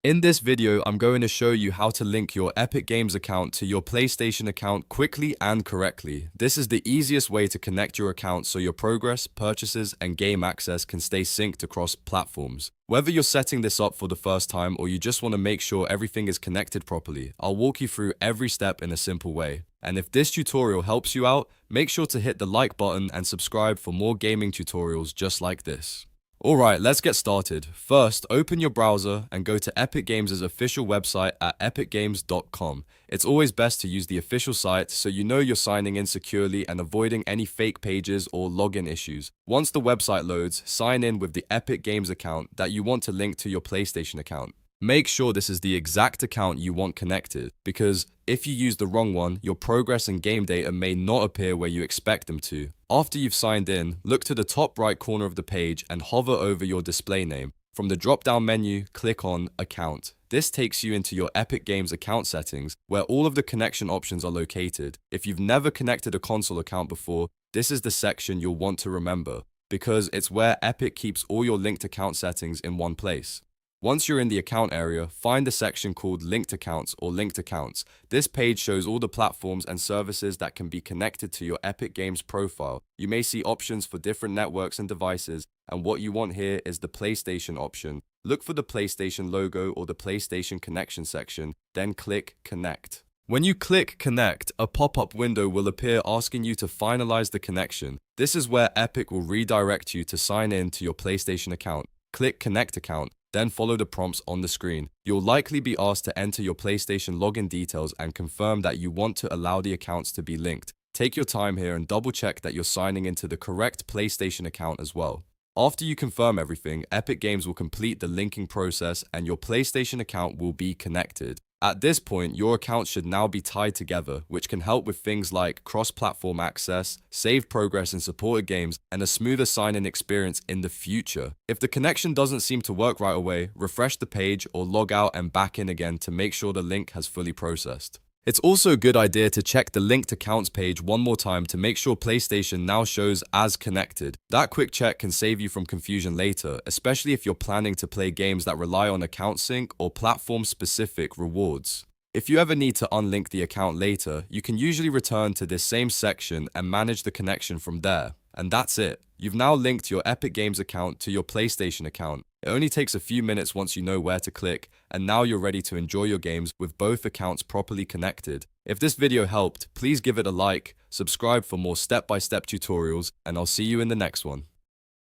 In this video, I'm going to show you how to link your Epic Games account to your PlayStation account quickly and correctly. This is the easiest way to connect your account so your progress, purchases, and game access can stay synced across platforms. Whether you're setting this up for the first time or you just want to make sure everything is connected properly, I'll walk you through every step in a simple way. And if this tutorial helps you out, make sure to hit the like button and subscribe for more gaming tutorials just like this. Alright, let's get started. First, open your browser and go to Epic Games' official website at epicgames.com. It's always best to use the official site so you know you're signing in securely and avoiding any fake pages or login issues. Once the website loads, sign in with the Epic Games account that you want to link to your PlayStation account. Make sure this is the exact account you want connected, because if you use the wrong one, your progress and game data may not appear where you expect them to. After you've signed in, look to the top right corner of the page and hover over your display name. From the drop-down menu, click on Account. This takes you into your Epic Games account settings, where all of the connection options are located. If you've never connected a console account before, this is the section you'll want to remember, because it's where Epic keeps all your linked account settings in one place. Once you're in the account area, find the section called Linked Accounts or Linked Accounts. This page shows all the platforms and services that can be connected to your Epic Games profile. You may see options for different networks and devices, and what you want here is the PlayStation option. Look for the PlayStation logo or the PlayStation Connection section, then click Connect. When you click Connect, a pop-up window will appear asking you to finalize the connection. This is where Epic will redirect you to sign in to your PlayStation account. Click Connect Account. Then follow the prompts on the screen. You'll likely be asked to enter your PlayStation login details and confirm that you want to allow the accounts to be linked. Take your time here and double check that you're signing into the correct PlayStation account as well. After you confirm everything, Epic Games will complete the linking process and your PlayStation account will be connected. At this point, your accounts should now be tied together, which can help with things like cross-platform access, saved progress in supported games, and a smoother sign-in experience in the future. If the connection doesn't seem to work right away, refresh the page or log out and back in again to make sure the link has fully processed. It's also a good idea to check the linked accounts page one more time to make sure PlayStation now shows as connected. That quick check can save you from confusion later, especially if you're planning to play games that rely on account sync or platform-specific rewards. If you ever need to unlink the account later, you can usually return to this same section and manage the connection from there. And that's it. You've now linked your Epic Games account to your PlayStation account. It only takes a few minutes once you know where to click, and now you're ready to enjoy your games with both accounts properly connected. If this video helped, please give it a like, subscribe for more step-by-step tutorials, and I'll see you in the next one.